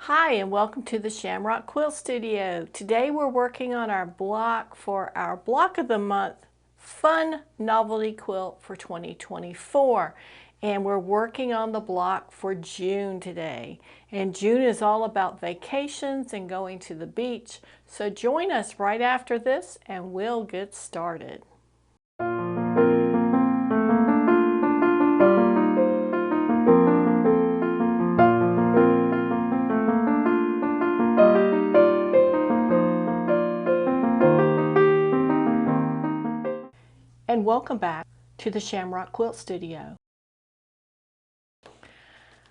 Hi, and welcome to the Shamrock Quilt Studio. Today we're working on our block for our Block of the Month Fun Novelty Quilt for 2024. And we're working on the block for June today. And June is all about vacations and going to the beach. So join us right after this and we'll get started. And welcome back to the Shamrock Quilt Studio.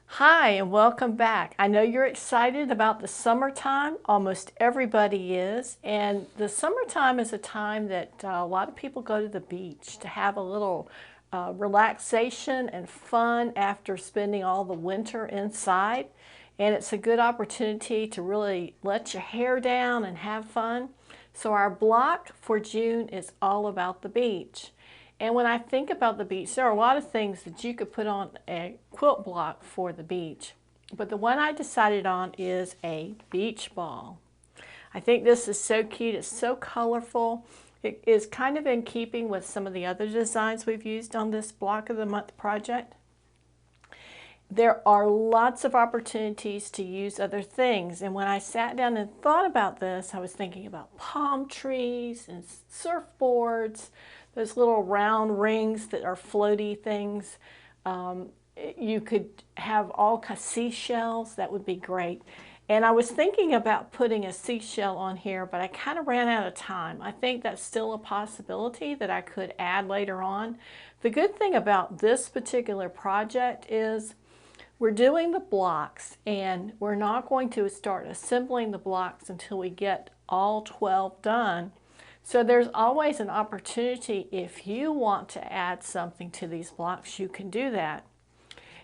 Hi, and welcome back. I know you're excited about the summertime. Almost everybody is. And the summertime is a time that a lot of people go to the beach to have a little relaxation and fun after spending all the winter inside. And it's a good opportunity to really let your hair down and have fun. So our block for June is all about the beach. And when I think about the beach, there are a lot of things that you could put on a quilt block for the beach. But the one I decided on is a beach ball. I think this is so cute. It's so colorful. It is kind of in keeping with some of the other designs we've used on this Block of the Month project. There are lots of opportunities to use other things. And when I sat down and thought about this, I was thinking about palm trees and surfboards, those little round rings that are floaty things. You could have all seashells. That would be great. And I was thinking about putting a seashell on here, but I kind of ran out of time. I think that's still a possibility that I could add later on. The good thing about this particular project is we're doing the blocks, and we're not going to start assembling the blocks until we get all 12 done. So there's always an opportunity. If you want to add something to these blocks, you can do that.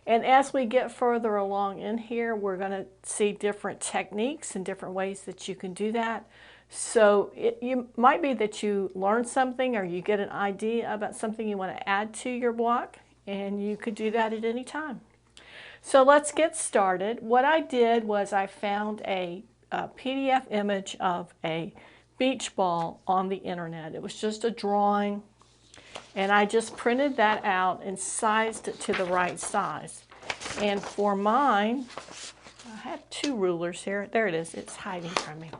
And as we get further along in here, we're going to see different techniques and different ways that you can do that. So you might be that you learn something or you get an idea about something you want to add to your block, and you could do that at any time. So let's get started. What I did was I found a PDF image of a beach ball on the internet. It was just a drawing, and I just printed that out and sized it to the right size. And for mine, I have two rulers here. There it is. It's hiding from me.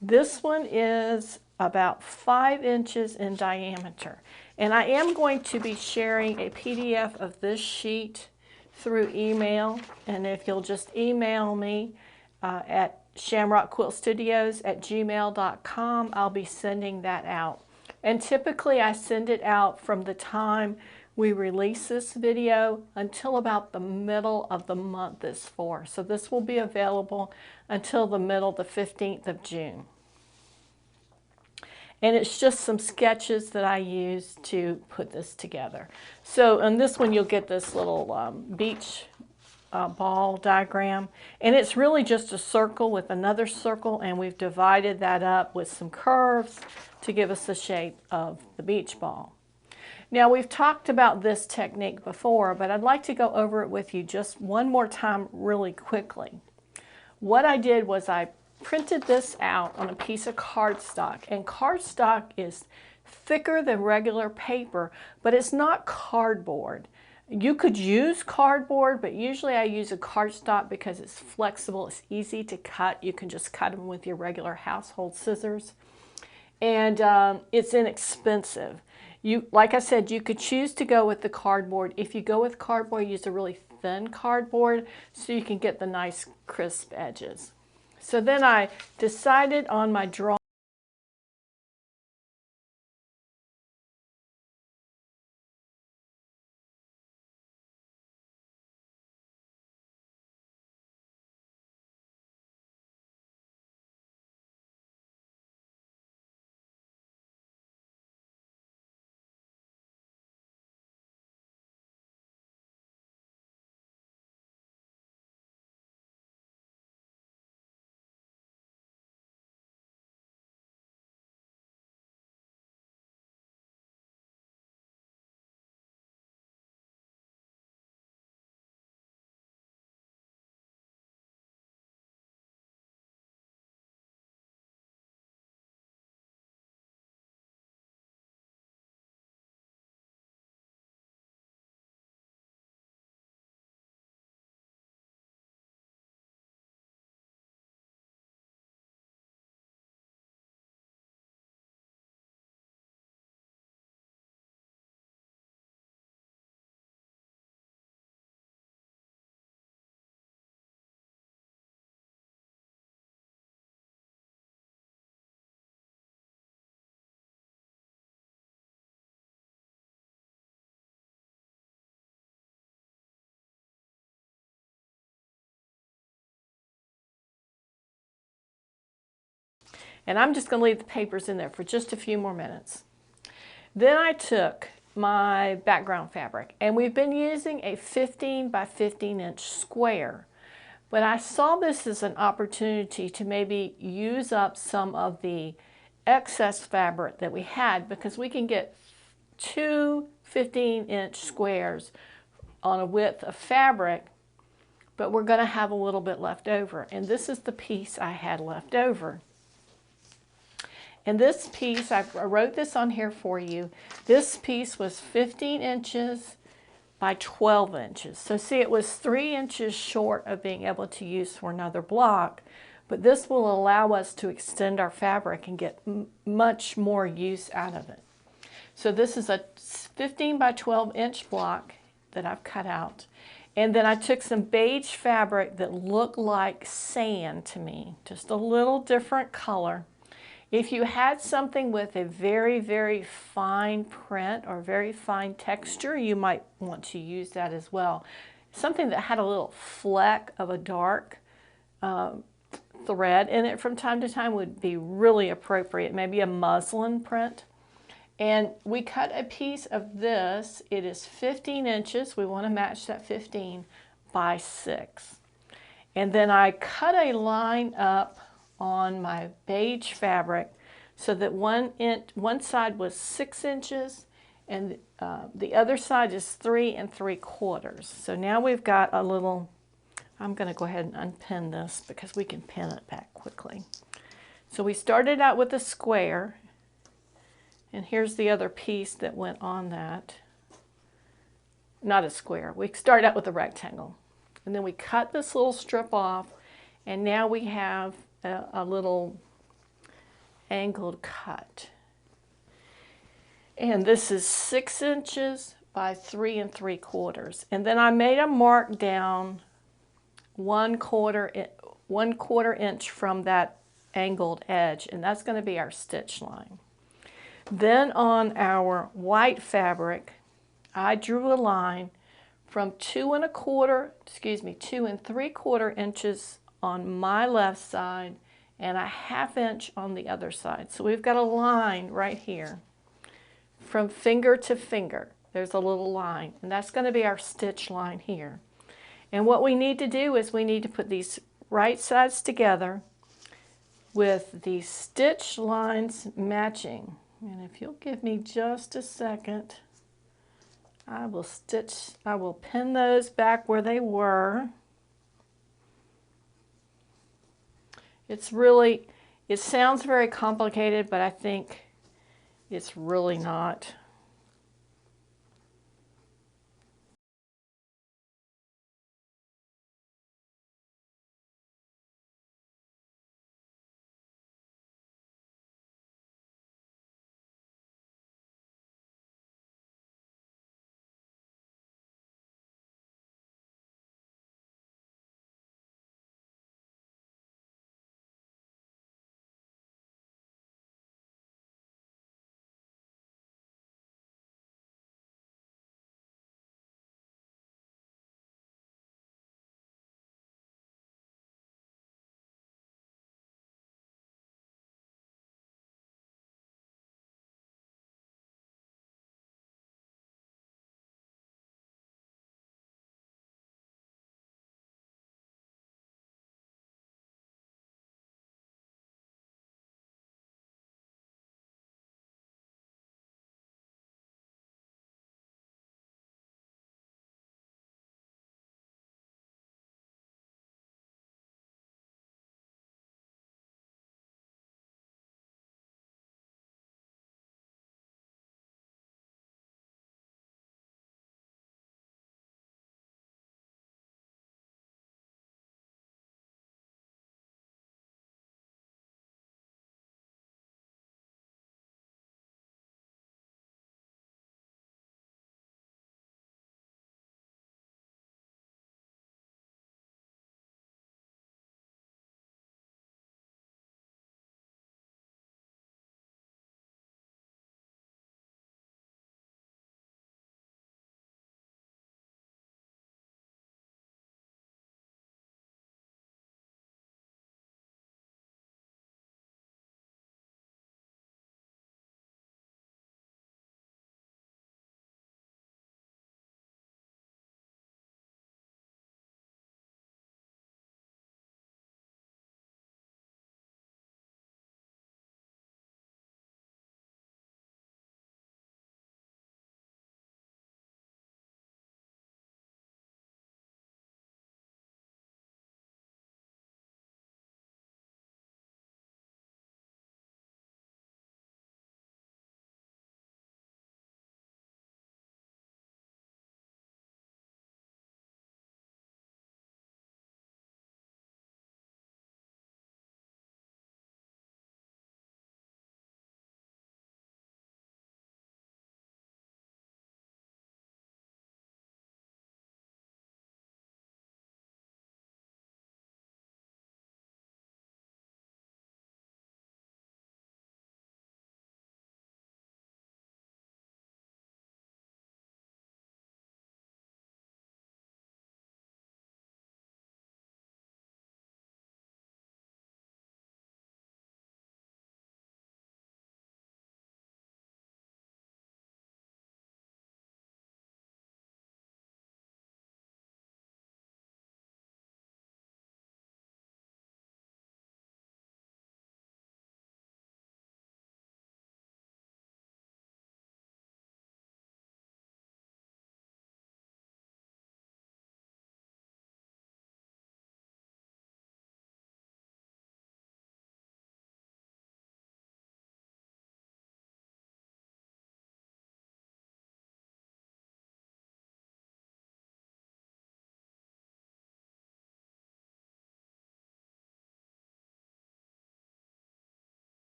This one is about 5 inches in diameter. And I am going to be sharing a PDF of this sheet through email, and if you'll just email me at shamrockquiltstudios@gmail.com, I'll be sending that out. And typically I send it out from the time we release this video until about the middle of the month is for. So this will be available until the middle, the 15th of June. And it's just some sketches that I use to put this together. So on this one, you'll get this little beach ball diagram. And it's really just a circle with another circle, and we've divided that up with some curves to give us the shape of the beach ball. Now, we've talked about this technique before, but I'd like to go over it with you just one more time really quickly. What I did was I printed this out on a piece of cardstock, and cardstock is thicker than regular paper, but it's not cardboard. You could use cardboard, but usually I use a cardstock because it's flexible, it's easy to cut. You can just cut them with your regular household scissors, and it's inexpensive. Like I said, you could choose to go with the cardboard. If you go with cardboard, use a really thin cardboard so you can get the nice crisp edges. So then I decided on my drawing. And I'm just going to leave the papers in there for just a few more minutes. Then I took my background fabric, and we've been using a 15 by 15 inch square. But I saw this as an opportunity to maybe use up some of the excess fabric that we had, because we can get two 15-inch squares on a width of fabric, but we're going to have a little bit left over. And this is the piece I had left over. And this piece, I wrote this on here for you. This piece was 15 inches by 12 inches. So see, it was 3 inches short of being able to use for another block, but this will allow us to extend our fabric and get much more use out of it. So this is a 15 by 12 inch block that I've cut out. And then I took some beige fabric that looked like sand to me, just a little different color. If you had something with a very, very fine print or very fine texture, you might want to use that as well. Something that had a little fleck of a dark thread in it from time to time would be really appropriate, maybe a muslin print. And we cut a piece of this. It is 15 inches. We want to match that 15 by 6. And then I cut a line up on my beige fabric so that one side was 6 inches and the other side is 3 3/4. So now we've got a little, I'm going to go ahead and unpin this because we can pin it back quickly. So we started out with a square, and here's the other piece that went on that. Not a square. We started out with a rectangle. And then we cut this little strip off, and now we have a little angled cut. And this is 6 inches by 3 3/4. And then I made a mark down 1/4 inch from that angled edge, and that's going to be our stitch line. Then on our white fabric, I drew a line from 2 3/4 inches on my left side and a 1/2 inch on the other side. So we've got a line right here from finger to finger. There's a little line, and that's going to be our stitch line here. And what we need to do is we need to put these right sides together with the stitch lines matching. And if you'll give me just a second, I will pin those back where they were. It sounds very complicated, but I think it's really not.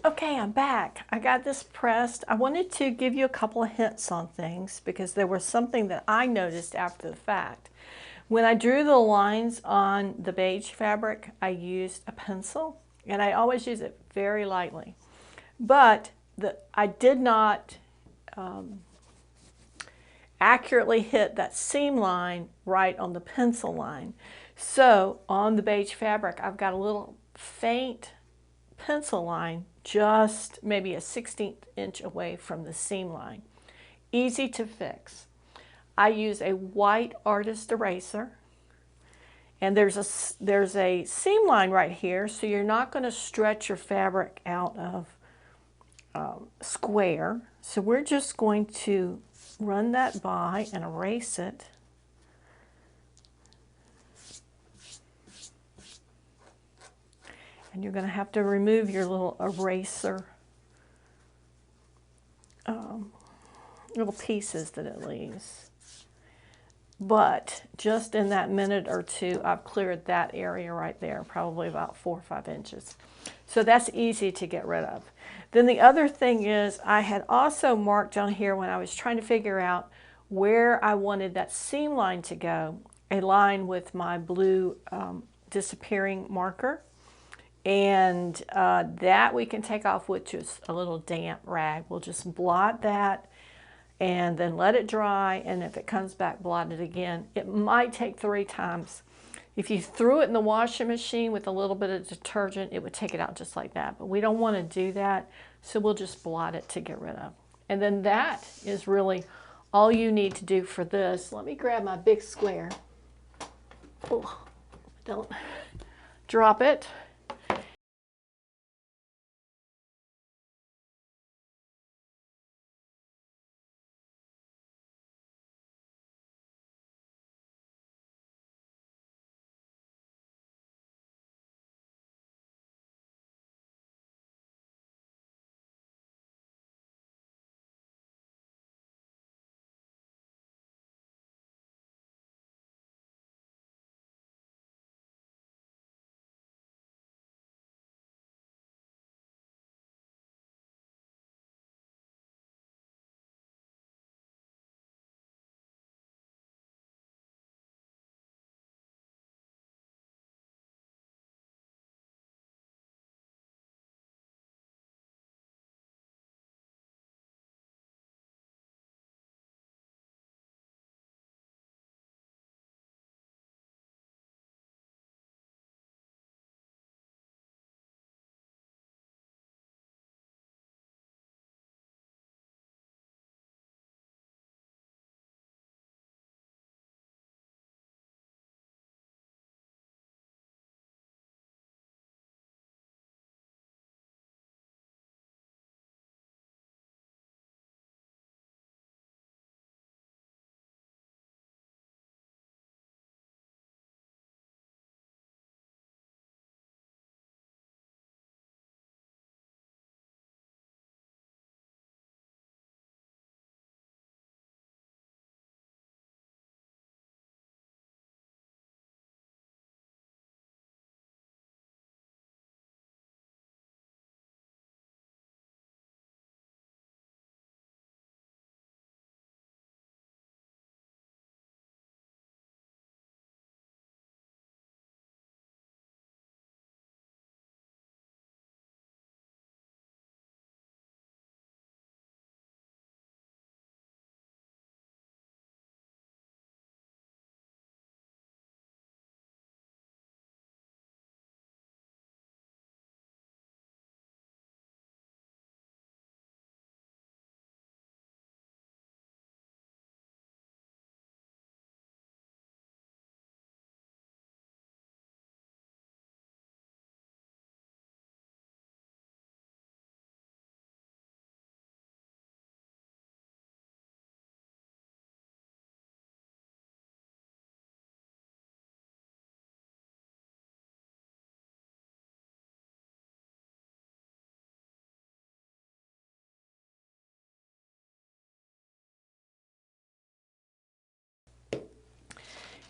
Okay, I'm back. I got this pressed. I wanted to give you a couple of hints on things because there was something that I noticed after the fact. When I drew the lines on the beige fabric, I used a pencil, and I always use it very lightly. But I did not accurately hit that seam line right on the pencil line. So on the beige fabric, I've got a little faint pencil line just maybe a 1/16 inch away from the seam line. Easy to fix. I use a white artist eraser, and there's a seam line right here, so you're not going to stretch your fabric out of square. So we're just going to run that by and erase it. And you're going to have to remove your little eraser little pieces that it leaves. But just in that minute or two, I've cleared that area right there, probably about 4 or 5 inches. So that's easy to get rid of. Then the other thing is I had also marked on here when I was trying to figure out where I wanted that seam line to go, a line with my blue disappearing marker. And that we can take off with just a little damp rag. We'll just blot that and then let it dry, and if it comes back, blot it again. It might take 3 times. If you threw it in the washing machine with a little bit of detergent, it would take it out just like that. But we don't want to do that, so we'll just blot it to get rid of. And then that is really all you need to do for this. Let me grab my big square. Oh, don't drop it.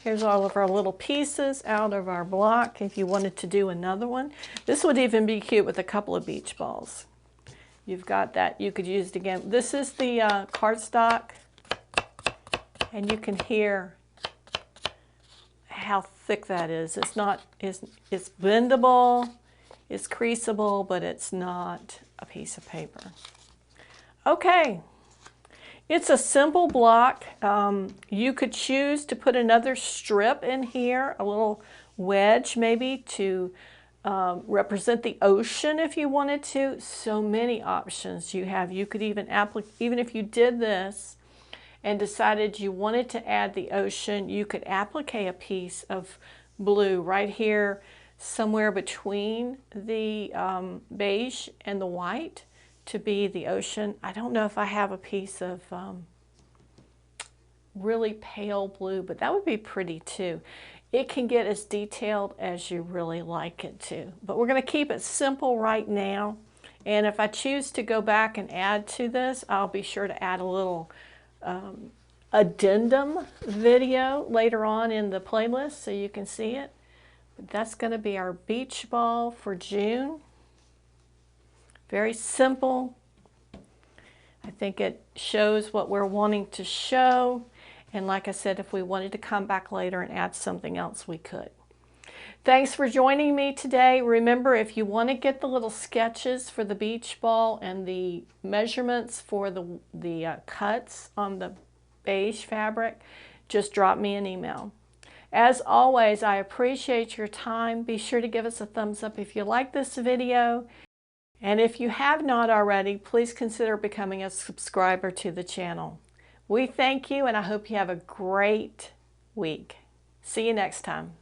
Here's all of our little pieces out of our block if you wanted to do another one. This would even be cute with a couple of beach balls. You've got that. You could use it again. This is the cardstock, and you can hear how thick that is. It's not, it's bendable, it's creasable, but it's not a piece of paper. Okay, it's a simple block. You could choose to put another strip in here, a little wedge maybe to represent the ocean if you wanted to. So many options you have. You could even even if you did this and decided you wanted to add the ocean, you could applique a piece of blue right here somewhere between the beige and the white to be the ocean. I don't know if I have a piece of really pale blue, but that would be pretty too. It can get as detailed as you really like it to, but we're going to keep it simple right now. And if I choose to go back and add to this, I'll be sure to add a little addendum video later on in the playlist so you can see it. But that's going to be our beach ball for June. Very simple. I think it shows what we're wanting to show. And like I said, if we wanted to come back later and add something else, we could. Thanks for joining me today. Remember, if you want to get the little sketches for the beach ball and the measurements for the cuts on the beige fabric, just drop me an email. As always, I appreciate your time. Be sure to give us a thumbs up if you like this video. And if you have not already, please consider becoming a subscriber to the channel. We thank you, and I hope you have a great week. See you next time.